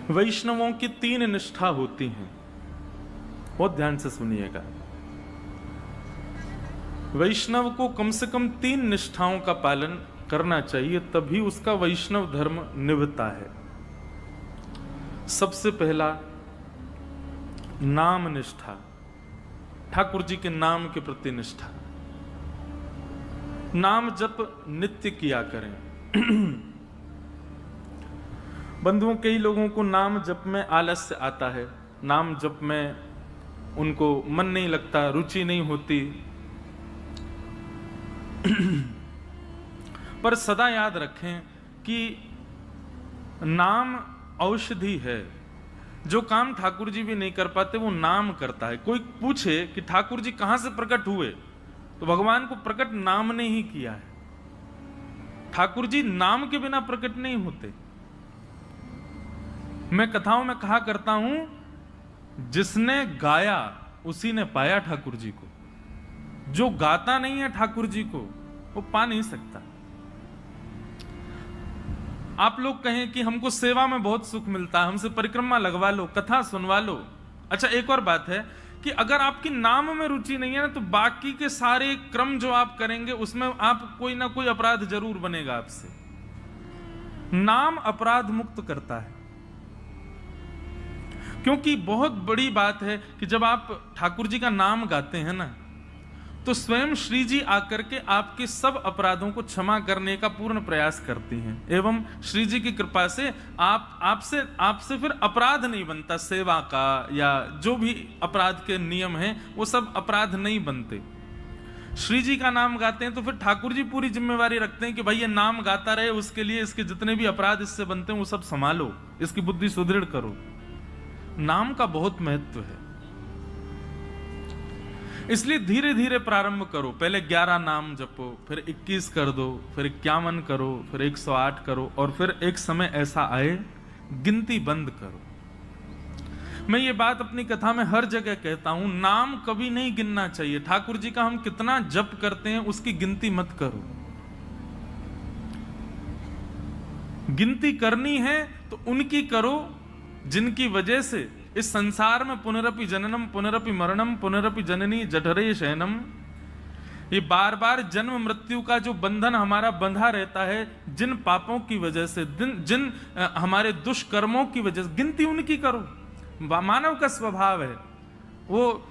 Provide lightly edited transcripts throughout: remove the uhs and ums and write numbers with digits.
वैष्णवों की 3 निष्ठा होती हैं, बहुत ध्यान से सुनिएगा। वैष्णव को कम से कम 3 निष्ठाओं का पालन करना चाहिए, तभी उसका वैष्णव धर्म निभता है। सबसे पहला नाम निष्ठा, ठाकुर जी के नाम के प्रति निष्ठा। नाम जप नित्य किया करें। बंधुओं, कई लोगों को नाम जप में आलस्य आता है, नाम जप में उनको मन नहीं लगता, रुचि नहीं होती। पर सदा याद रखें कि नाम औषधि है। जो काम ठाकुर जी भी नहीं कर पाते वो नाम करता है। कोई पूछे कि ठाकुर जी कहां से प्रकट हुए, तो भगवान को प्रकट नाम ने ही किया है। ठाकुर जी नाम के बिना प्रकट नहीं होते। मैं कथाओं में कहा करता हूं, जिसने गाया उसी ने पाया ठाकुर जी को। जो गाता नहीं है ठाकुर जी को, वो पा नहीं सकता। आप लोग कहें कि हमको सेवा में बहुत सुख मिलता है, हमसे परिक्रमा लगवा लो, कथा सुनवा लो। अच्छा, एक और बात है कि अगर आपकी नाम में रुचि नहीं है ना, तो बाकी के सारे क्रम जो आप करेंगे उसमें आप कोई ना कोई अपराध जरूर बनेगा आपसे। नाम अपराध मुक्त करता है। क्योंकि बहुत बड़ी बात है कि जब आप ठाकुर जी का नाम गाते हैं ना, तो स्वयं श्री जी आकर के आपके सब अपराधों को क्षमा करने का पूर्ण प्रयास करती हैं। एवं श्री जी की कृपा से आपसे फिर अपराध नहीं बनता, सेवा का या जो भी अपराध के नियम हैं वो सब अपराध नहीं बनते। श्री जी का नाम गाते हैं तो फिर ठाकुर जी पूरी जिम्मेवारी रखते हैं कि भाई ये नाम गाता रहे, उसके लिए इसके जितने भी अपराध इससे बनते हैं वो सब संभालो, इसकी बुद्धि सुदृढ़ करो। नाम का बहुत महत्व है, इसलिए धीरे धीरे प्रारंभ करो। पहले 11 नाम जपो, फिर 21 कर दो, फिर 51 करो, फिर 108 करो, और फिर एक समय ऐसा आए गिनती बंद करो। मैं ये बात अपनी कथा में हर जगह कहता हूं, नाम कभी नहीं गिनना चाहिए। ठाकुर जी का हम कितना जप करते हैं उसकी गिनती मत करो। गिनती करनी है तो उनकी करो जिनकी वजह से इस संसार में पुनरपि जननम पुनरपि मरणम पुनरपि जननी जठरे शयनम, ये बार बार जन्म मृत्यु का जो बंधन हमारा बंधा रहता है, जिन पापों की वजह से, जिन हमारे दुष्कर्मों की वजह से, गिनती उनकी करो। मानव का स्वभाव है, वो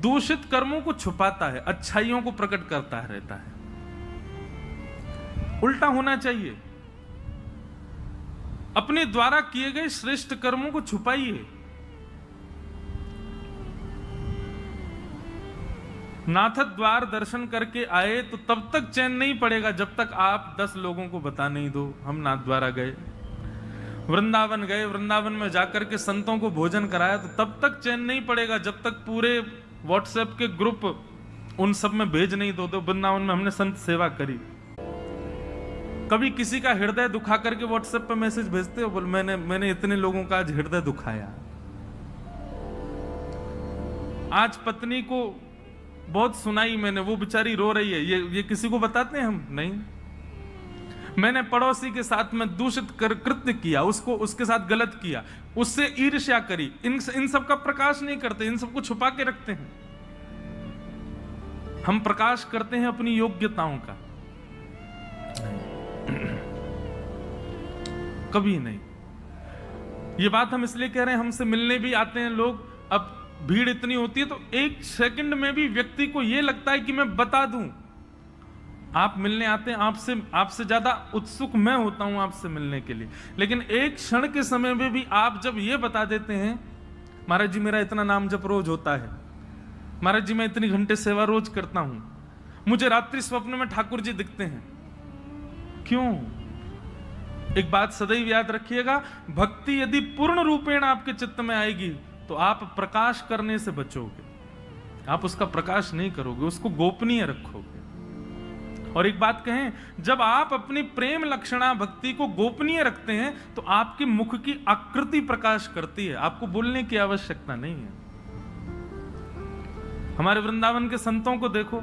दूषित कर्मों को छुपाता है, अच्छाइयों को प्रकट करता रहता है। उल्टा होना चाहिए। अपने द्वारा किए गए श्रेष्ठ कर्मों को छुपाइए। नाथ द्वार दर्शन करके आए तो तब तक चैन नहीं पड़ेगा जब तक आप 10 लोगों को बता नहीं दो हम नाथ द्वारा गए। वृंदावन गए, वृंदावन में जाकर के संतों को भोजन कराया तो तब तक चैन नहीं पड़ेगा जब तक पूरे व्हाट्सएप के ग्रुप उन सब में भेज नहीं दो वृंदावन में हमने संत सेवा करी। कभी किसी का हृदय दुखा करके व्हाट्सएप पे मैसेज भेजते हो, बोल मैंने इतने लोगों का आज हृदय दुखाया। आज पत्नी को बहुत सुनाई मैंने, वो बेचारी रो रही है, ये किसी को बताते हैं हम? नहीं। मैंने पड़ोसी के साथ में दूषित कृत्य किया, उसके साथ गलत किया, उससे ईर्ष्या करी, इन सब का प्रकाश नहीं करते, इन सबको छुपा के रखते हैं। हम प्रकाश करते हैं अपनी योग्यताओं का, कभी नहीं। ये बात हम इसलिए कह रहे हैं, हमसे मिलने भी आते हैं लोग, अब भीड़ इतनी होती है तो एक सेकंड में भी व्यक्ति को यह लगता है कि मैं बता दूं। आप मिलने आते हैं, आपसे ज्यादा उत्सुक मैं होता हूं आपसे मिलने के लिए, लेकिन एक क्षण के समय में भी आप जब ये बता देते हैं, महाराज जी मेरा इतना नाम जप रोज होता है, महाराज जी मैं इतनी घंटे सेवा रोज करता हूं, मुझे रात्रि स्वप्न में ठाकुर जी दिखते हैं। क्यों? एक बात सदैव याद रखिएगा, भक्ति यदि पूर्ण रूपेण आपके चित्त में आएगी तो आप प्रकाश करने से बचोगे, आप उसका प्रकाश नहीं करोगे, उसको गोपनीय रखोगे। और एक बात कहें, जब आप अपनी प्रेम लक्षणा भक्ति को गोपनीय रखते हैं तो आपके मुख की आकृति प्रकाश करती है, आपको बोलने की आवश्यकता नहीं है। हमारे वृंदावन के संतों को देखो,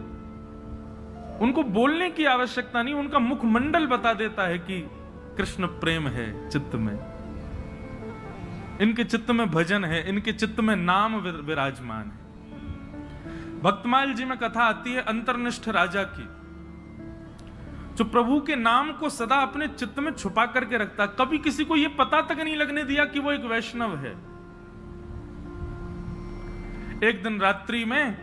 उनको बोलने की आवश्यकता नहीं, उनका मुखमंडल बता देता है कि कृष्ण प्रेम है चित्त में। इनके चित्त में भजन है, इनके चित्त में नाम विराजमान है। भक्तमाल जी में कथा आती है अंतर्निष्ठ राजा की, जो प्रभु के नाम को सदा अपने चित्त में छुपा करके रखता, कभी किसी को यह पता तक नहीं लगने दिया कि वो एक वैष्णव है। एक दिन रात्रि में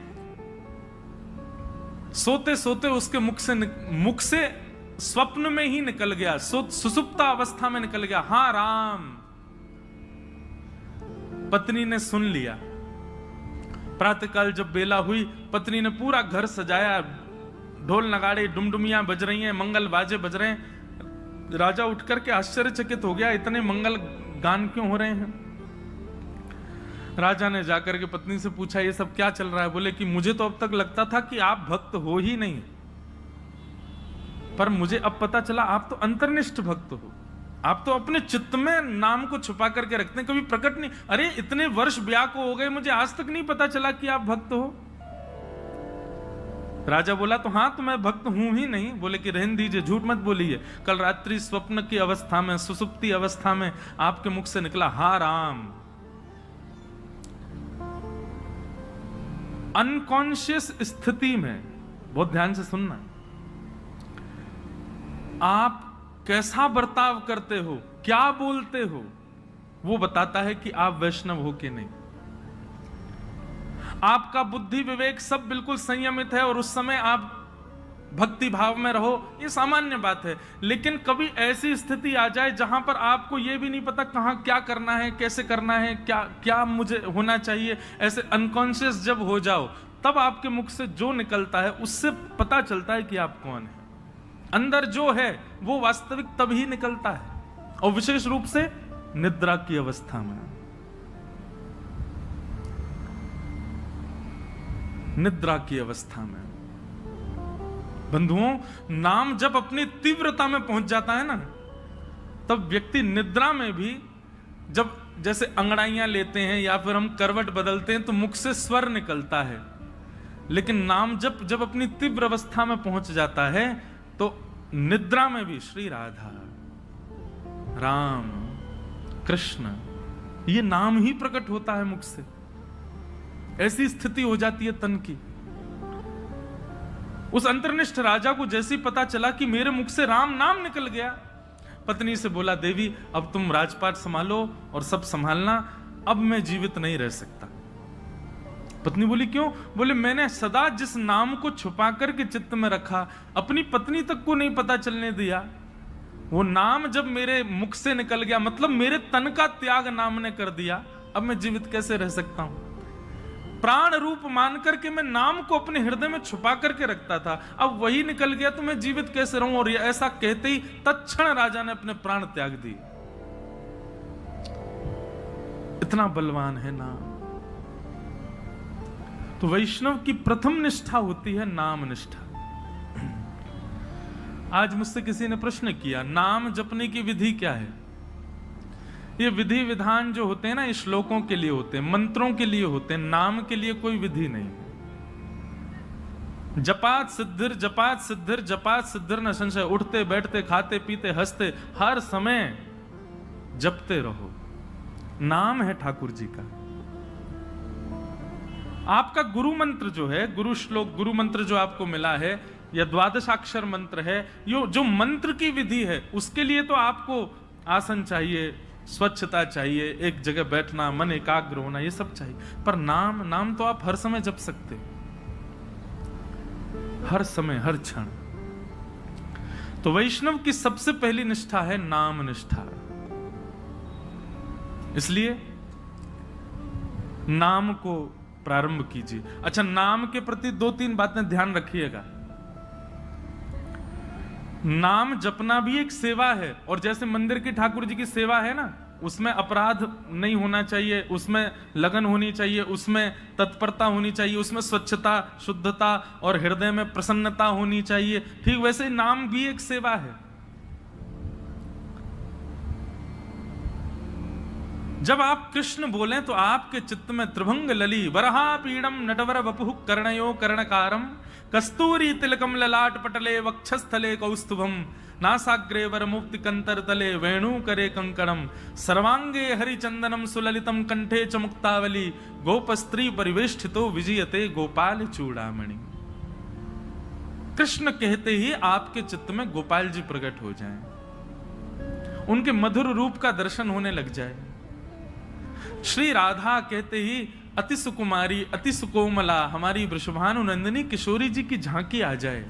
सोते सोते उसके मुख से स्वप्न में ही निकल गया, सुसुप्ता अवस्था में निकल गया, हाँ राम। पत्नी ने सुन लिया। प्रातःकाल जब बेला हुई, पत्नी ने पूरा घर सजाया, ढोल नगाड़े डुमडुमियां बज रही हैं, मंगल बाजे बज रहे हैं। राजा उठ करके आश्चर्यचकित हो गया, इतने मंगल गान क्यों हो रहे हैं। राजा ने जाकर के पत्नी से पूछा, ये सब क्या चल रहा है। बोले कि मुझे तो अब तक लगता था कि आप भक्त हो ही नहीं, पर मुझे अब पता चला आप तो अंतर्निष्ठ भक्त हो। आप तो अपने चित्त में नाम को छुपा करके रखते हैं, कभी प्रकट नहीं। अरे इतने वर्ष ब्याह को हो गए, मुझे आज तक नहीं पता चला कि आप भक्त हो। राजा बोला, तो हाँ, तो मैं भक्त हूं ही नहीं। बोले कि रहने दीजिए, झूठ मत बोलिए। कल रात्रि स्वप्न की अवस्था में, सुसुप्ति अवस्था में आपके मुख से निकला हा राम। अनकॉन्शियस स्थिति में, बहुत ध्यान से सुनना, आप कैसा बर्ताव करते हो, क्या बोलते हो, वो बताता है कि आप वैष्णव हो कि नहीं। आपका बुद्धि विवेक सब बिल्कुल संयमित है और उस समय आप भक्ति भाव में रहो, ये सामान्य बात है। लेकिन कभी ऐसी स्थिति आ जाए जहां पर आपको यह भी नहीं पता कहां क्या करना है, कैसे करना है, क्या क्या मुझे होना चाहिए, ऐसे अनकॉन्शियस जब हो जाओ, तब आपके मुख से जो निकलता है उससे पता चलता है कि आप कौन है। अंदर जो है वो वास्तविक तभी निकलता है, और विशेष रूप से निद्रा की अवस्था में। निद्रा की अवस्था में बंधुओं, नाम जब अपनी तीव्रता में पहुंच जाता है ना, तब व्यक्ति निद्रा में भी, जब जैसे अंगड़ाइयां लेते हैं या फिर हम करवट बदलते हैं तो मुख से स्वर निकलता है। लेकिन नाम जब अपनी तीव्र अवस्था में पहुंच जाता है तो निद्रा में भी श्री राधा, राम, कृष्ण, ये नाम ही प्रकट होता है मुख से। ऐसी स्थिति हो जाती है तन की। उस अंतर्निष्ठ राजा को जैसे ही पता चला कि मेरे मुख से राम नाम निकल गया, पत्नी से बोला, देवी अब तुम राजपाट संभालो और सब संभालना, अब मैं जीवित नहीं रह सकता। पत्नी बोली, क्यों? बोले, मैंने सदा जिस नाम को छुपा करके चित्त में रखा, अपनी पत्नी तक को नहीं पता चलने दिया, वो नाम जब मेरे मुख से निकल गया, मतलब मेरे तन का त्याग नाम ने कर दिया, अब मैं जीवित कैसे रह सकता हूं। प्राण रूप मान करके मैं नाम को अपने हृदय में छुपा करके रखता था, अब वही निकल गया तो मैं जीवित कैसे रहूं। और ऐसा कहते ही तत्क्षण राजा ने अपने प्राण त्याग दिए। इतना बलवान है नाम। तो वैष्णव की प्रथम निष्ठा होती है नाम निष्ठा। आज मुझसे किसी ने प्रश्न किया, नाम जपने की विधि क्या है? ये विधि विधान जो होते हैं ना, ये श्लोकों के लिए होते हैं, मंत्रों के लिए होते हैं, नाम के लिए कोई विधि नहीं। जपात सिद्धिर जपात सिद्धिर जपात सिद्धिर न संशय। उठते बैठते खाते पीते हंसते हर समय जपते रहो। नाम है ठाकुर जी का। आपका गुरु मंत्र जो है, गुरु श्लोक, गुरु मंत्र जो आपको मिला है, या द्वादशाक्षर मंत्र है, यो जो मंत्र की विधि है, उसके लिए तो आपको आसन चाहिए, स्वच्छता चाहिए, एक जगह बैठना, मन एकाग्र होना, ये सब चाहिए। पर नाम तो आप हर समय जप सकते हो, हर समय, हर क्षण। तो वैष्णव की सबसे पहली निष्ठा है नाम निष्ठा। इसलिए नाम को प्रारंभ कीजिए। अच्छा, नाम के प्रति 2-3 बातें ध्यान रखिएगा। नाम जपना भी एक सेवा है, और जैसे मंदिर की ठाकुर जी की सेवा है ना, उसमें अपराध नहीं होना चाहिए, उसमें लगन होनी चाहिए, उसमें तत्परता होनी चाहिए, उसमें स्वच्छता, शुद्धता और हृदय में प्रसन्नता होनी चाहिए। ठीक वैसे नाम भी एक सेवा है। जब आप कृष्ण बोलें तो आपके चित्त में त्रिभंग लली, वरहा पीड़म नटवर वपुः कर्णयो कर्णकारम, कस्तूरी तिलकम ललाट पटले वक्षस्थले कौस्तुभम, नासाग्रे वर मुक्ति कंतर तले वेणु करे कंकणम सर्वांगे हरिचंदनम सुललितम कंठे च मुक्तावली गोप स्त्री परिवेष्टितो विजयते गोपाल चूड़ामणि। कृष्ण कहते ही आपके चित्त में गोपाल जी प्रकट हो जाएं, उनके मधुर रूप का दर्शन होने लग जाए। श्री राधा कहते ही अति सुकुमारी अति सुकोमला हमारी वृषभानु नंदिनी किशोरी जी की झांकी आ जाए,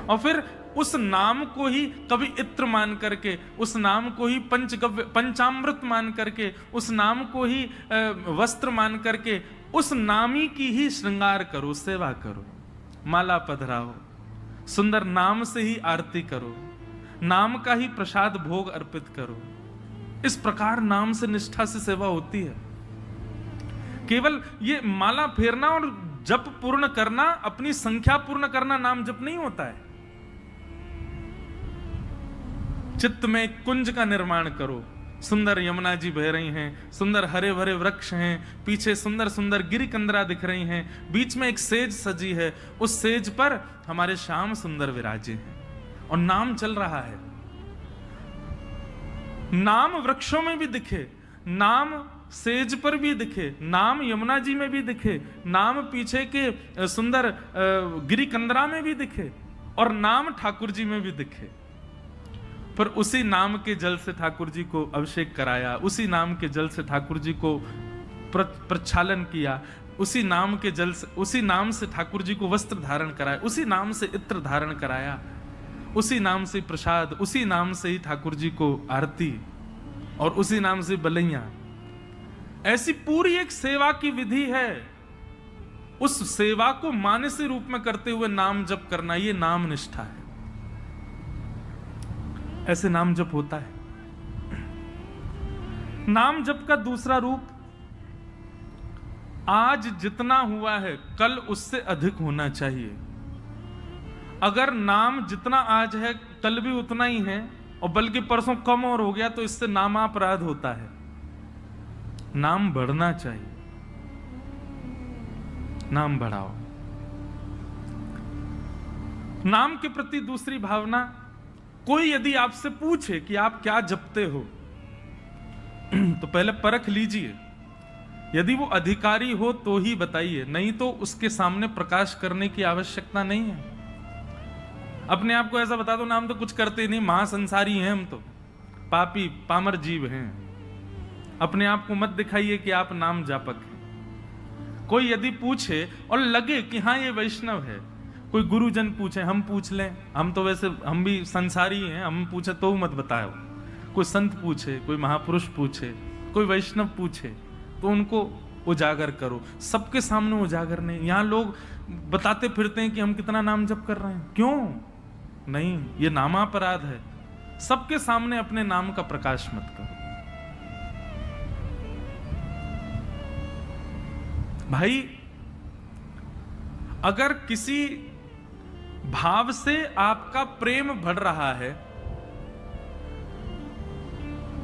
और फिर उस नाम को ही कभी इत्र मान करके, उस नाम को ही पंचगव्य पंचामृत मान करके, उस नाम को ही वस्त्र मान करके, उस नामी की ही श्रृंगार करो, सेवा करो, माला पधराओ, सुंदर नाम से ही आरती करो, नाम का ही प्रसाद भोग अर्पित करो। इस प्रकार नाम से निष्ठा से सेवा होती है। केवल ये माला फेरना और जप पूर्ण करना, अपनी संख्या पूर्ण करना नाम जप नहीं होता है। चित्त में कुंज का निर्माण करो, सुंदर यमुना जी बह रही हैं, सुंदर हरे भरे वृक्ष हैं, पीछे सुंदर सुंदर गिरिकंदरा दिख रही हैं, बीच में एक सेज सजी है, उस सेज पर हमारे श्याम सुंदर विराजे हैं और नाम चल रहा है। नाम वृक्षों में भी दिखे, नाम सेज पर भी दिखे, नाम यमुना जी में भी दिखे, नाम पीछे के सुंदर गिरिकंदरा में भी दिखे, और नाम ठाकुर जी में भी दिखे। पर उसी नाम के जल से ठाकुर जी को अभिषेक कराया, उसी नाम के जल से ठाकुर जी को प्रक्षालन किया, उसी नाम के जल से, उसी नाम से ठाकुर जी को वस्त्र धारण कराया, उसी नाम से इत्र धारण कराया, उसी नाम से प्रसाद, उसी नाम से ही ठाकुर जी को आरती, और उसी नाम से बलैया। ऐसी पूरी एक सेवा की विधि है। उस सेवा को मानसी रूप में करते हुए नाम जप करना, ये नाम निष्ठा है। ऐसे नाम जप होता है। नाम जप का दूसरा रूप, आज जितना हुआ है कल उससे अधिक होना चाहिए। अगर नाम जितना आज है कल भी उतना ही है, और बल्कि परसों कम और हो गया, तो इससे नामापराध होता है। नाम बढ़ना चाहिए, नाम बढ़ाओ। नाम के प्रति दूसरी भावना, कोई यदि आपसे पूछे कि आप क्या जपते हो, तो पहले परख लीजिए। यदि वो अधिकारी हो तो ही बताइए, नहीं तो उसके सामने प्रकाश करने की आवश्यकता नहीं है। अपने आप को ऐसा बता दो, नाम तो कुछ करते नहीं, महासंसारी हैं हम, तो पापी पामर जीव हैं। अपने आप को मत दिखाइए कि आप नाम जापक हैं। कोई यदि पूछे और लगे कि हाँ ये वैष्णव है, कोई गुरुजन पूछे, हम पूछ लें, हम तो वैसे हम भी संसारी हैं, हम पूछे तो मत बताओ। कोई संत पूछे, कोई महापुरुष पूछे, कोई वैष्णव पूछे, तो उनको उजागर करो। सबके सामने उजागर नहीं। यहाँ लोग बताते फिरते हैं कि हम कितना नाम जप कर रहे हैं, क्यों नहीं, ये नामापराध है। सबके सामने अपने नाम का प्रकाश मत करो। भाई, अगर किसी भाव से आपका प्रेम बढ़ रहा है,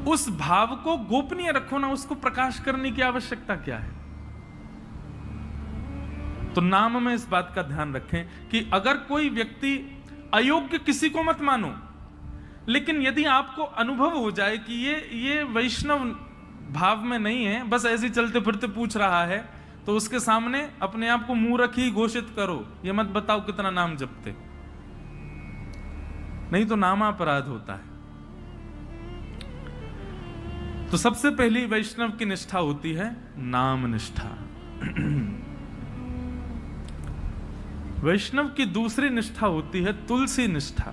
उस भाव को गोपनीय रखो ना, उसको प्रकाश करने की आवश्यकता क्या है। तो नाम में इस बात का ध्यान रखें कि अगर कोई व्यक्ति अयोग्य, किसी को मत मानो, लेकिन यदि आपको अनुभव हो जाए कि ये वैष्णव भाव में नहीं है, बस ऐसे चलते फिरते पूछ रहा है, तो उसके सामने अपने आप को मूर्ख ही घोषित करो। ये मत बताओ कितना नाम जपते, नहीं तो नामापराध होता है। तो सबसे पहली वैष्णव की निष्ठा होती है नाम निष्ठा। वैष्णव की दूसरी निष्ठा होती है तुलसी निष्ठा।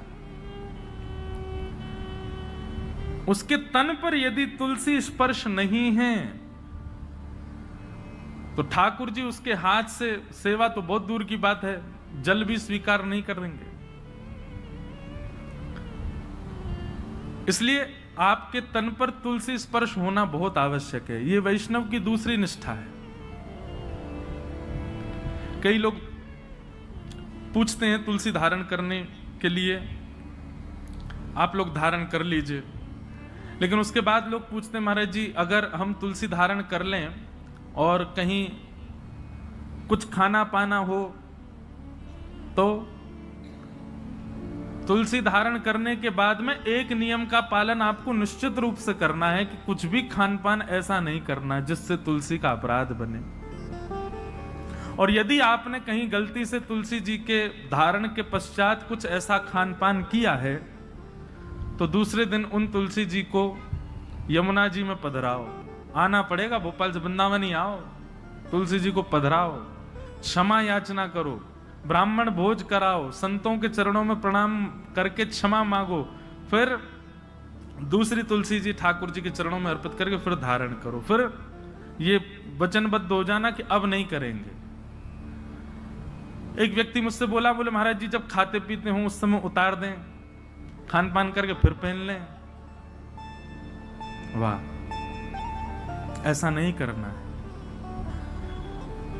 उसके तन पर यदि तुलसी स्पर्श नहीं है, तो ठाकुर जी उसके हाथ से सेवा तो बहुत दूर की बात है, जल भी स्वीकार नहीं करेंगे। इसलिए आपके तन पर तुलसी स्पर्श होना बहुत आवश्यक है। यह वैष्णव की दूसरी निष्ठा है। कई लोग पूछते हैं तुलसी धारण करने के लिए, आप लोग धारण कर लीजिए, लेकिन उसके बाद लोग पूछते हैं महाराज जी, अगर हम तुलसी धारण कर लें और कहीं कुछ खाना पाना हो तुलसी धारण करने के बाद में एक नियम का पालन आपको निश्चित रूप से करना है कि कुछ भी खान पान ऐसा नहीं करना जिससे तुलसी का अपराध बने। और यदि आपने कहीं गलती से तुलसी जी के धारण के पश्चात कुछ ऐसा खान पान किया है तो दूसरे दिन उन तुलसी जी को यमुना जी में पधराओ। आना पड़ेगा, भोपाल से वृंदावन ही आओ, तुलसी जी को पधराओ, क्षमा याचना करो, ब्राह्मण भोज कराओ, संतों के चरणों में प्रणाम करके क्षमा मांगो, फिर दूसरी तुलसी जी ठाकुर जी के चरणों में अर्पित करके फिर धारण करो। फिर ये वचनबद्ध हो जाना कि अब नहीं करेंगे। एक व्यक्ति मुझसे बोला, बोले महाराज जी जब खाते पीते हो उस समय उतार दें, खान पान करके फिर पहन लें। वाह, ऐसा नहीं करना है।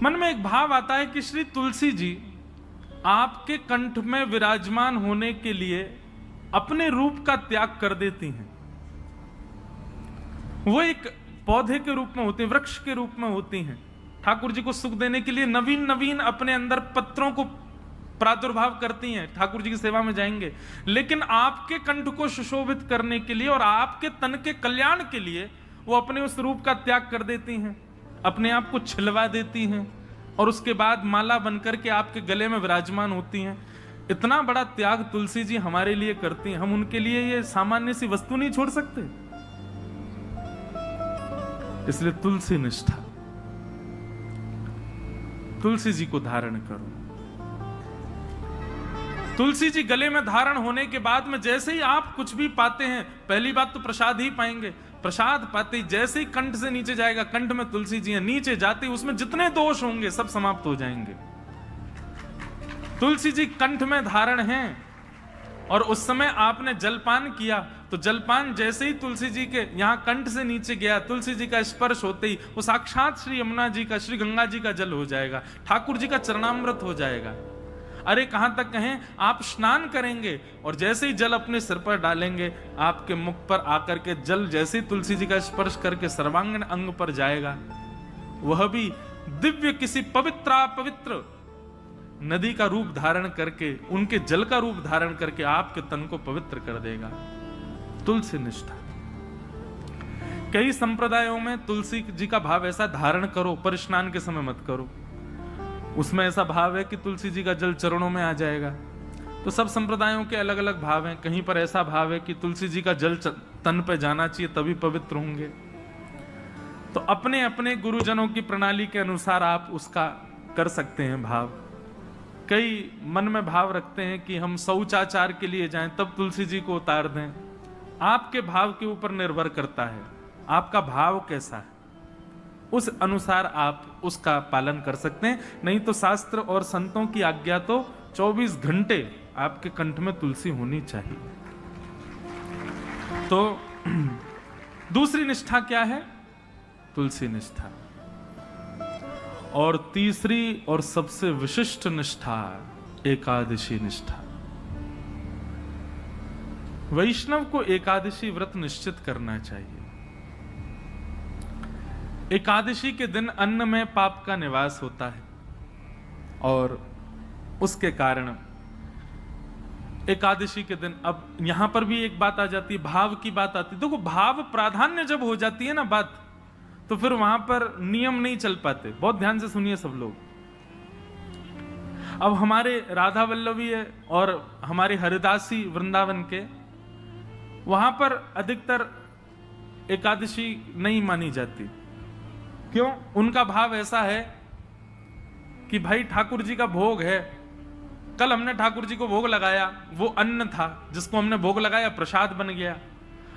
मन में एक भाव आता है कि श्री तुलसी जी आपके कंठ में विराजमान होने के लिए अपने रूप का त्याग कर देती हैं। वो एक पौधे के रूप में होती हैं, वृक्ष के रूप में होती हैं। ठाकुर जी को सुख देने के लिए नवीन नवीन अपने अंदर पत्रों को प्रादुर्भाव करती हैं, ठाकुर जी की सेवा में जाएंगे। लेकिन आपके कंठ को सुशोभित करने के लिए और आपके तन के कल्याण के लिए वो अपने उस रूप का त्याग कर देती हैं, अपने आप को छिलवा देती हैं और उसके बाद माला बनकर के आपके गले में विराजमान होती हैं। इतना बड़ा त्याग तुलसी जी हमारे लिए करती हैं, हम उनके लिए ये सामान्य सी वस्तु नहीं छोड़ सकते। इसलिए तुलसी निष्ठा, तुलसी जी को धारण करो। तुलसी जी गले में धारण होने के बाद में जैसे ही आप कुछ भी पाते हैं, पहली बात तो प्रसाद ही पाएंगे। प्रसाद पाते ही जैसे ही कंठ से नीचे जाएगा, कंठ में तुलसी जी है, नीचे जाते ही उसमें जितने दोष होंगे सब समाप्त हो जाएंगे। तुलसी जी कंठ में धारण हैं और उस समय आपने जलपान किया तो जलपान जैसे ही तुलसी जी के यहां कंठ से नीचे गया, तुलसी जी का स्पर्श होते ही वो साक्षात श्री यमुना जी का, श्री गंगा जी का जल हो जाएगा, ठाकुर जी का चरणामृत हो जाएगा। अरे कहां तक कहें, आप स्नान करेंगे और जैसे ही जल अपने सिर पर डालेंगे, आपके मुख पर आकर के जल जैसे ही तुलसी जी का स्पर्श करके सर्वांगीण अंग पर जाएगा, वह भी दिव्य किसी पवित्र नदी का रूप धारण करके, उनके जल का रूप धारण करके आपके तन को पवित्र कर देगा। तुलसी निष्ठा। कई संप्रदायों में तुलसी जी का भाव ऐसा धारण करो पर स्नान के समय मत करो। उसमें ऐसा भाव है कि तुलसी जी का जल चरणों में आ जाएगा। तो सब संप्रदायों के अलग अलग भाव हैं। कहीं पर ऐसा भाव है कि तुलसी जी का जल तन पे जाना चाहिए तभी पवित्र होंगे। तो अपने अपने गुरुजनों की प्रणाली के अनुसार आप उसका कर सकते हैं भाव। कई मन में भाव रखते हैं कि हम शौचाचार के लिए जाएं तब तुलसी जी को उतार दें। आपके भाव के ऊपर निर्भर करता है, आपका भाव कैसा है, उस अनुसार आप उसका पालन कर सकते हैं। नहीं तो शास्त्र और संतों की आज्ञा तो 24 घंटे आपके कंठ में तुलसी होनी चाहिए। तो दूसरी निष्ठा क्या है? तुलसी निष्ठा। और तीसरी और सबसे विशिष्ट निष्ठा एकादशी निष्ठा। वैष्णव को एकादशी व्रत निश्चित करना चाहिए। एकादशी के दिन अन्न में पाप का निवास होता है और उसके कारण एकादशी के दिन, अब यहां पर भी एक बात आ जाती है, भाव की बात आती है। देखो, भाव प्राधान्य जब हो जाती है ना बात, तो फिर वहां पर नियम नहीं चल पाते। बहुत ध्यान से सुनिए सब लोग। अब हमारे राधा वल्लभी है और हमारे हरिदासी वृंदावन के, वहां पर अधिकतर एकादशी नहीं मानी जाती। क्यों? उनका भाव ऐसा है कि भाई ठाकुर जी का भोग है, कल हमने ठाकुर जी को भोग लगाया, वो अन्न था जिसको हमने भोग लगाया, प्रसाद बन गया।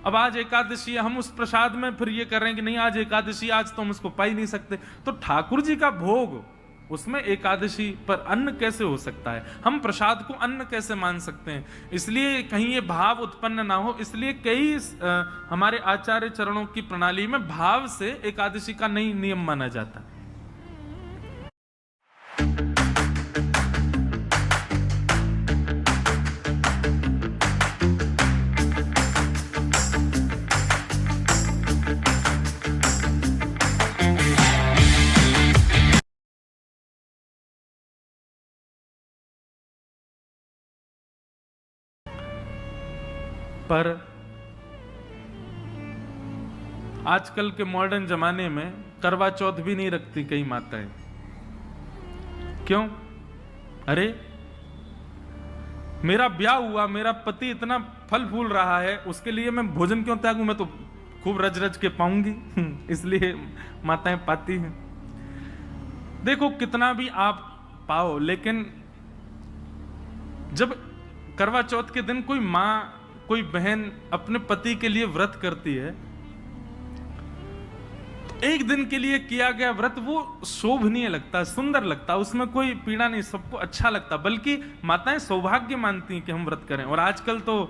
अब आज एकादशी है, हम उस प्रसाद में फिर ये कर रहे हैं कि नहीं आज एकादशी, आज तो हम उसको पा ही नहीं सकते। तो ठाकुर जी का भोग, उसमें एकादशी पर अन्न कैसे हो सकता है? हम प्रसाद को अन्न कैसे मान सकते हैं? इसलिए कहीं ये भाव उत्पन्न ना हो, इसलिए कई हमारे आचार्य चरणों की प्रणाली में भाव से एकादशी का नहीं नियम माना जाता। पर आजकल के मॉडर्न जमाने में करवा चौथ भी नहीं रखती कई माताएं। क्यों? अरे मेरा ब्याह हुआ, मेरा पति इतना फल फूल रहा है, उसके लिए मैं भोजन क्यों त्यागूं? मैं तो खूब रज रज के पाऊंगी। इसलिए माताएं पाती हैं। देखो कितना भी आप पाओ, लेकिन जब करवा चौथ के दिन कोई मां, कोई बहन अपने पति के लिए व्रत करती है, एक दिन के लिए किया गया व्रत वो शोभनीय लगता है, सुंदर लगता है, उसमें कोई पीड़ा नहीं, सबको अच्छा लगता। बल्कि माताएं सौभाग्य मानती हैं कि हम व्रत करें। और आजकल तो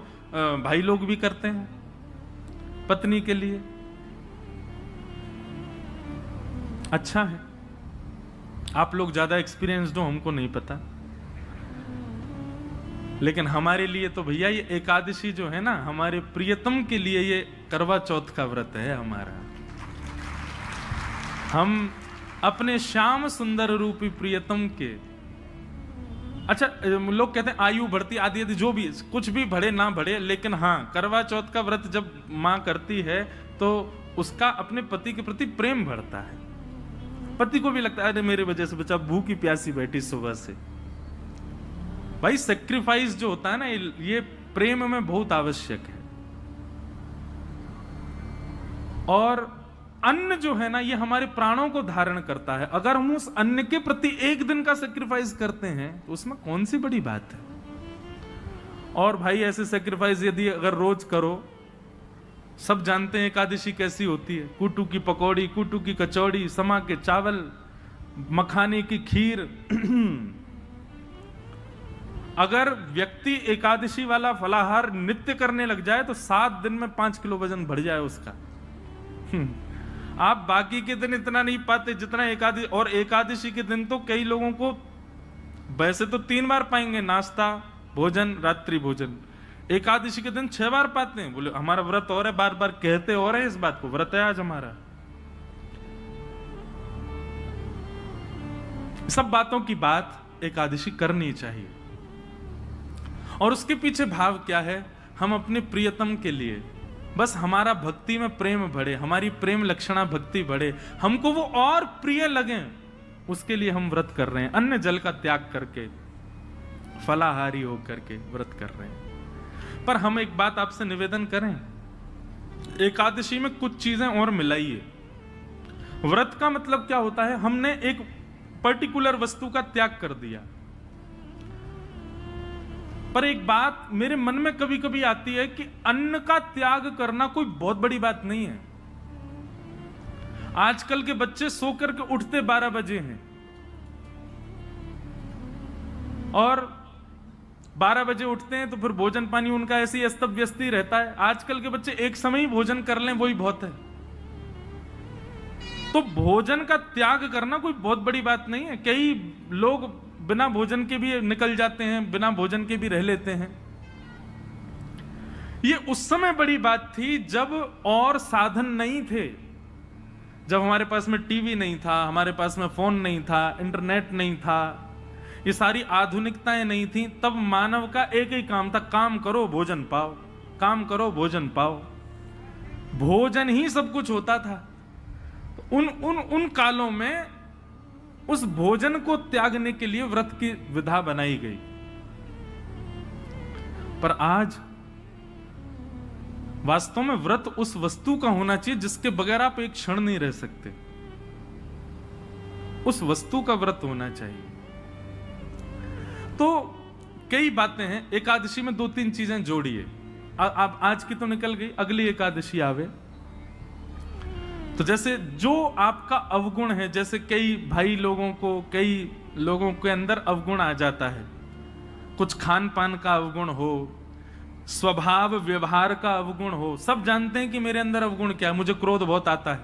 भाई लोग भी करते हैं पत्नी के लिए। अच्छा है, आप लोग ज्यादा एक्सपीरियंस्ड हो, हमको नहीं पता। लेकिन हमारे लिए तो भैया ये एकादशी जो है ना, हमारे प्रियतम के लिए ये करवा चौथ का व्रत है हमारा। हम अपने श्याम सुंदर रूपी प्रियतम के, अच्छा लोग कहते हैं आयु बढ़ती आदि आदि, जो भी कुछ भी बढ़े ना बढ़े, लेकिन हाँ करवा चौथ का व्रत जब मां करती है तो उसका अपने पति के प्रति प्रेम बढ़ता है। पति को भी लगता है अरे मेरे वजह से बच्चा भूखी प्यासी बैठी सुबह से। भाई सेक्रीफाइस जो होता है ना, ये प्रेम में बहुत आवश्यक है। और अन्न जो है ना, ये हमारे प्राणों को धारण करता है। अगर हम उस अन्न के प्रति एक दिन का सेक्रीफाइस करते हैं तो उसमें कौन सी बड़ी बात है। और भाई ऐसे सेक्रीफाइस यदि अगर रोज करो, सब जानते हैं एकादशी कैसी होती है। कुटू की पकौड़ी, कुटू की कचौड़ी, समा के चावल, मखाने की खीर। अगर व्यक्ति एकादशी वाला फलाहार नित्य करने लग जाए तो 7 दिन में 5 किलो वजन बढ़ जाए उसका। आप बाकी के दिन इतना नहीं पाते जितना एकादशी। और एकादशी के दिन तो कई लोगों को वैसे तो 3 बार पाएंगे, नाश्ता, भोजन, रात्रि भोजन। एकादशी के दिन 6 बार पाते हैं। बोले हमारा व्रत और है, बार बार कहते और है इस बात को, व्रत है आज हमारा। सब बातों की बात एकादशी करनी चाहिए। और उसके पीछे भाव क्या है? हम अपने प्रियतम के लिए, बस हमारा भक्ति में प्रेम बढ़े, हमारी प्रेम लक्षणा भक्ति बढ़े, हमको वो और प्रिय लगे, उसके लिए हम व्रत कर रहे हैं। अन्न जल का त्याग करके, फलाहारी होकर के व्रत कर रहे हैं। पर हम एक बात आपसे निवेदन करें, एकादशी में कुछ चीजें और मिलाइए। व्रत का मतलब क्या होता है? हमने एक पर्टिकुलर वस्तु का त्याग कर दिया। पर एक बात मेरे मन में कभी कभी आती है कि अन्न का त्याग करना कोई बहुत बड़ी बात नहीं है। आजकल के बच्चे सो करके उठते 12 बजे हैं और 12 बजे उठते हैं तो फिर भोजन पानी उनका ऐसे ही अस्त व्यस्त ही रहता है। आजकल के बच्चे एक समय ही भोजन कर लें वही बहुत है। तो भोजन का त्याग करना कोई बहुत बड़ी बात नहीं है। कई लोग बिना भोजन के भी निकल जाते हैं, बिना भोजन के भी रह लेते हैं। ये उस समय बड़ी बात थी जब और साधन नहीं थे, जब हमारे पास में टीवी नहीं था, हमारे पास में फोन नहीं था, इंटरनेट नहीं था, ये सारी आधुनिकताएं नहीं थी। तब मानव का एक ही काम था, काम करो भोजन पाओ, काम करो भोजन पाओ। भोजन ही सब कुछ होता था। उन कालों में उस भोजन को त्यागने के लिए व्रत की विधा बनाई गई। पर आज वास्तव में व्रत उस वस्तु का होना चाहिए जिसके बगैर आप एक क्षण नहीं रह सकते। उस वस्तु का व्रत होना चाहिए। तो कई बातें हैं। एकादशी में 2-3 चीजें जोड़िए। आप आज की तो निकल गई, अगली एकादशी आवे तो जैसे जो आपका अवगुण है, जैसे कई भाई लोगों को, कई लोगों के अंदर अवगुण आ जाता है। कुछ खान पान का अवगुण हो, स्वभाव व्यवहार का अवगुण हो। सब जानते हैं कि मेरे अंदर अवगुण क्या है। मुझे क्रोध बहुत आता है,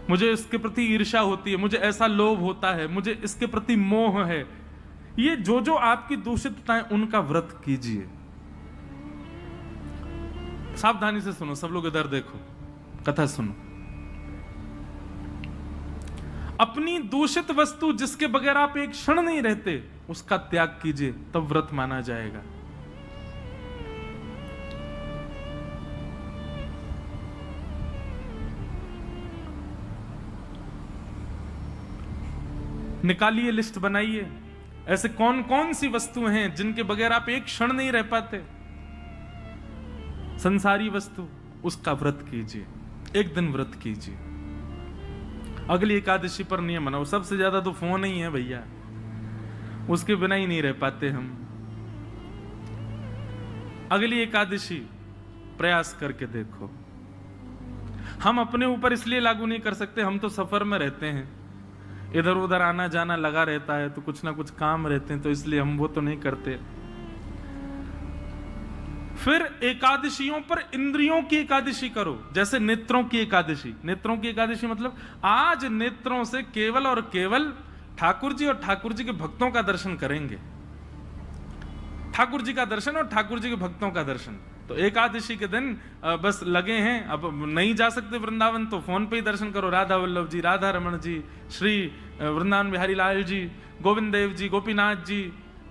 मुझे इसके प्रति ईर्ष्या होती है, मुझे ऐसा लोभ होता है, मुझे इसके प्रति मोह है। ये जो आपकी दूषितताएं, उनका व्रत कीजिए। सावधानी से सुनो, सब लोग इधर देखो, कथा सुनो। अपनी दूषित वस्तु जिसके बगैर आप एक क्षण नहीं रहते, उसका त्याग कीजिए, तब व्रत माना जाएगा। निकालिए, लिस्ट बनाइए, ऐसे कौन कौन सी वस्तुएं हैं जिनके बगैर आप एक क्षण नहीं रह पाते। संसारी वस्तु, उसका व्रत कीजिए, एक दिन व्रत कीजिए। अगली एकादशी पर नियम बनाओ। सबसे ज्यादा तो फोन ही है भैया, उसके बिना ही नहीं रह पाते हम। अगली एकादशी प्रयास करके देखो। हम अपने ऊपर इसलिए लागू नहीं कर सकते, हम तो सफर में रहते हैं, इधर उधर आना जाना लगा रहता है, तो कुछ ना कुछ काम रहते हैं, तो इसलिए हम वो तो नहीं करते। फिर एकादशियों पर इंद्रियों की एकादशी करो, जैसे नेत्रों की एकादशी। नेत्रों की एकादशी मतलब आज नेत्रों से केवल और केवल ठाकुर जी और ठाकुर जी के भक्तों का दर्शन करेंगे। ठाकुर जी का दर्शन और ठाकुर जी के भक्तों का दर्शन। तो एकादशी के दिन बस लगे हैं, अब नहीं जा सकते वृंदावन तो फोन पे ही दर्शन करो। राधा वल्लभ जी, राधा रमन जी, श्री वृंदावन बिहारी लाल जी, गोविंद देव जी, गोपीनाथ जी,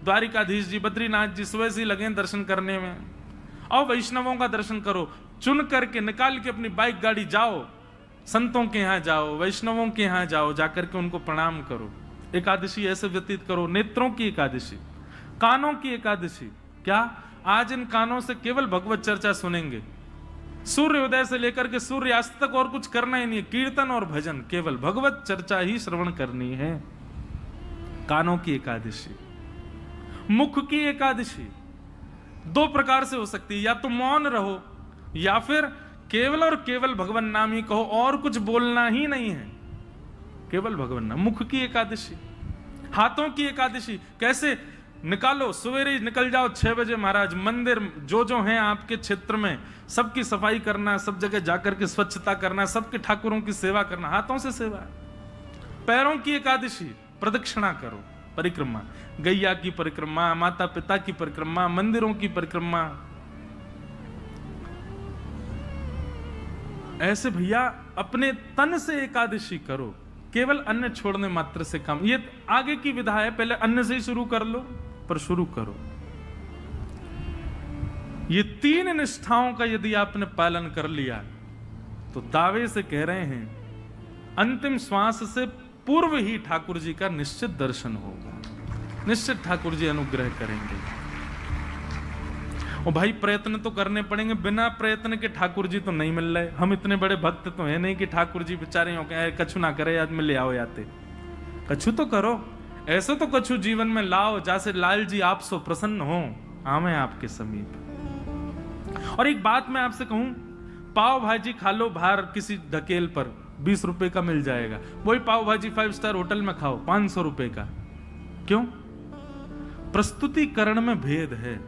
द्वारिकाधीश जी, बद्रीनाथ जी, सुबह से लगे दर्शन करने में। और वैष्णवों का दर्शन करो, चुन करके निकाल के अपनी बाइक गाड़ी जाओ, संतों के यहाँ जाओ, वैष्णवों के यहाँ जाओ, जाकर के उनको प्रणाम करो। एकादशी ऐसे व्यतीत करो। नेत्रों की एकादशी। कानों की एकादशी क्या? आज इन कानों से केवल भगवत चर्चा सुनेंगे। सूर्योदय से लेकर के सूर्यास्त तक और कुछ करना ही नहीं है, कीर्तन और भजन, केवल भगवत चर्चा ही श्रवण करनी है। कानों की एकादशी। मुख की एकादशी दो प्रकार से हो सकती है, या तो मौन रहो या फिर केवल और केवल भगवान नाम ही कहो, और कुछ बोलना ही नहीं है, केवल भगवान नाम। मुख की एकादशी। हाथों की एकादशी कैसे? निकालो, सवेरे निकल जाओ 6 बजे महाराज, मंदिर जो जो हैं आपके क्षेत्र में सबकी सफाई करना, सब जगह जाकर के स्वच्छता करना, सबके ठाकुरों की सेवा करना, हाथों से सेवा। पैरों की एकादशी, प्रदक्षिणा करो, परिक्रमा, गैया की परिक्रमा, माता पिता की परिक्रमा, मंदिरों की परिक्रमा। ऐसे भैया अपने तन से एकादशी करो, केवल अन्न छोड़ने मात्र से काम। ये आगे की विधा है, पहले अन्न से ही शुरू कर लो, पर शुरू करो। ये 3 निष्ठाओं का यदि आपने पालन कर लिया तो दावे से कह रहे हैं अंतिम श्वास से पूर्व ही ठाकुर जी का निश्चित दर्शन होगा, निश्चित ठाकुर जी अनुग्रह करेंगे। और भाई प्रयत्न तो करने पड़ेंगे, बिना प्रयत्न के ठाकुर जी तो नहीं मिल रहे। हम इतने बड़े भक्त तो है नहीं कि ठाकुर जी बेचारे हो गए कछु ना करे, आज में ले आओ याते। कछु तो करो, ऐसे तो कछु जीवन में लाओ जैसे लाल जी आप सो प्रसन्न हो, आवे आपके समीप। और एक बात मैं आपसे कहूं, पाव भाजी खा लो बाहर किसी ढकेल पर, 20 रुपए का मिल जाएगा। वही पाव भाजी 5 स्टार होटल में खाओ 500 रुपए का। क्यों? प्रस्तुतिकरण में भेद है।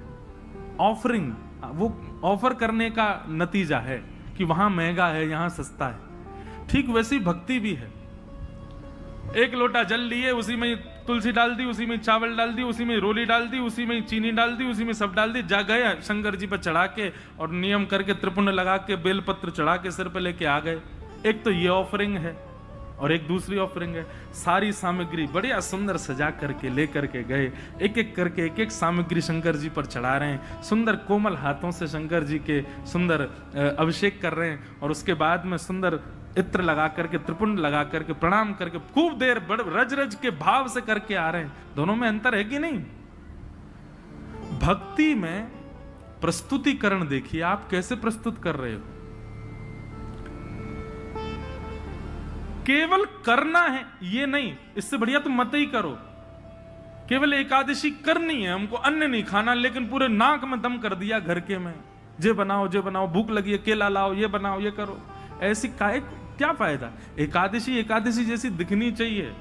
ऑफरिंग, वो ऑफर करने का नतीजा है कि वहां महंगा है, यहां सस्ता है। ठीक वैसी भक्ति भी है। एक लोटा जल लिए, उसी में तुलसी डाल दी, उसी में चावल डाल दी, उसी में रोली डाल दी, उसी में चीनी डाल दी, उसी में सब डाल दी, जा गए शंकर जी पर चढ़ा के और नियम करके त्रिपुंड लगा के बेलपत्र चढ़ा के सिर पे लेके आ गए। एक तो ये ऑफरिंग है और एक दूसरी ऑफरिंग है, सारी सामग्री बढ़िया सुंदर सजा करके लेकर के गए, एक एक करके एक एक सामग्री शंकर जी पर चढ़ा रहे हैं, सुंदर कोमल हाथों से शंकर जी के सुंदर अभिषेक कर रहे हैं, और उसके बाद में सुंदर इत्र लगा करके त्रिपुंड लगा करके प्रणाम करके खूब देर बड़ रज रज के भाव से करके आ रहे हैं। दोनों में अंतर है कि नहीं? भक्ति में प्रस्तुतिकरण देखिए, आप कैसे प्रस्तुत कर रहे हो। केवल करना है ये नहीं, इससे बढ़िया तुम मत ही करो। केवल एकादशी करनी है, हमको अन्न नहीं खाना, लेकिन पूरे नाक में दम कर दिया घर के में, जे बनाओ, भूख लगी है केला लाओ, ये बनाओ, ये करो। ऐसी काय क्या फायदा? एकादशी एकादशी जैसी दिखनी चाहिए,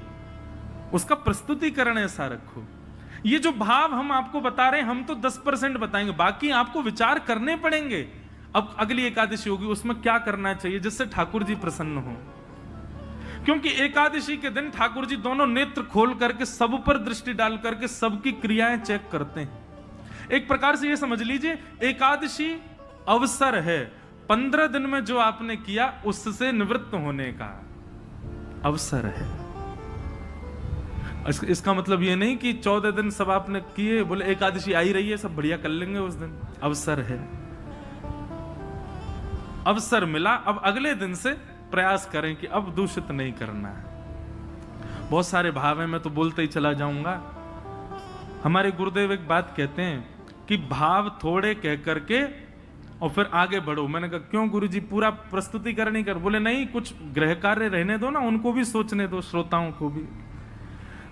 उसका प्रस्तुतिकरण ऐसा रखो। ये जो भाव हम आपको बता रहे हैं, हम तो 10% बताएंगे, बाकी आपको विचार करने पड़ेंगे। अब अगली एकादशी होगी, उसमें क्या करना चाहिए जिससे ठाकुर जी प्रसन्न हो। क्योंकि एकादशी के दिन ठाकुर जी दोनों नेत्र खोल करके सब पर दृष्टि डाल करके सबकी क्रियाएं चेक करते हैं। एक प्रकार से ये समझ लीजिए, एकादशी अवसर है, 15 दिन में जो आपने किया उससे निवृत्त होने का अवसर है। इसका मतलब ये नहीं कि 14 दिन सब आपने किए, बोले एकादशी आई रही है सब बढ़िया कर लेंगे उस दिन। अवसर है, अवसर मिला, अब अगले दिन से प्रयास करें कि अब दूषित नहीं करना है। बहुत सारे भाव हैं, मैं तो बोलते ही चला जाऊंगा। हमारे गुरुदेव एक बात कहते हैं कि भाव थोड़े कह करके और फिर आगे बढ़ो। मैंने कहा क्यों गुरुजी, पूरा प्रस्तुतिकरण ही कर? बोले नहीं, कुछ गृह कार्य रहने दो ना, उनको भी सोचने दो, श्रोताओं को भी।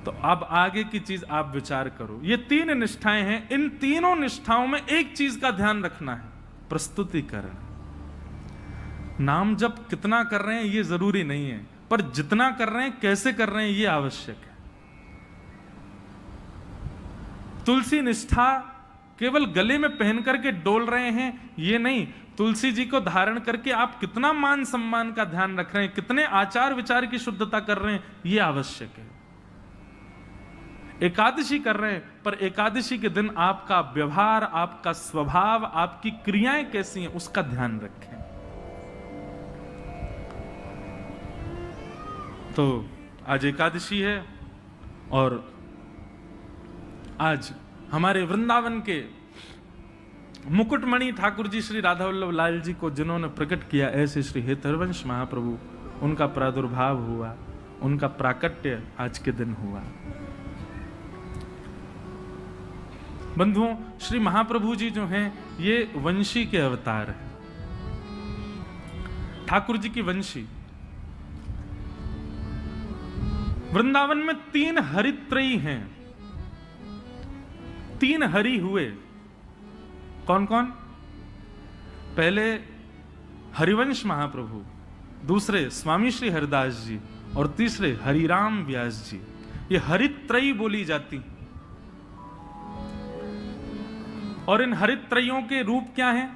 तो अब आगे की चीज आप विचार करो। ये 3 निष्ठाएं हैं, इन तीनों निष्ठाओं में एक चीज का ध्यान रखना है, प्रस्तुतिकरण। नाम जप कितना कर रहे हैं ये जरूरी नहीं है, पर जितना कर रहे हैं कैसे कर रहे हैं ये आवश्यक है। तुलसी निष्ठा केवल गले में पहन करके डोल रहे हैं ये नहीं, तुलसी जी को धारण करके आप कितना मान सम्मान का ध्यान रख रहे हैं, कितने आचार विचार की शुद्धता कर रहे हैं ये आवश्यक है। एकादशी कर रहे हैं, पर एकादशी के दिन आपका व्यवहार, आपका स्वभाव, आपकी क्रियाएं कैसी हैं उसका ध्यान रखें। तो आज एकादशी है और आज हमारे वृंदावन के मुकुटमणि ठाकुर जी श्री राधा वल्लभ लाल जी को जिन्होंने प्रकट किया, ऐसे श्री हेतरवंश महाप्रभु, उनका प्रादुर्भाव हुआ, उनका प्राकट्य आज के दिन हुआ। बंधुओं, श्री महाप्रभु जी जो हैं ये वंशी के अवतार हैं, ठाकुर जी की वंशी। वृंदावन में 3 हरित्रयी हैं, 3 हरि हुए। कौन कौन? पहले हरिवंश महाप्रभु, दूसरे स्वामी श्री हरिदास जी और तीसरे हरिराम व्यास जी। ये हरित्रयी बोली जाती। और इन हरित्रयों के रूप क्या हैं?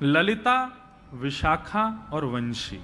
ललिता, विशाखा और वंशी।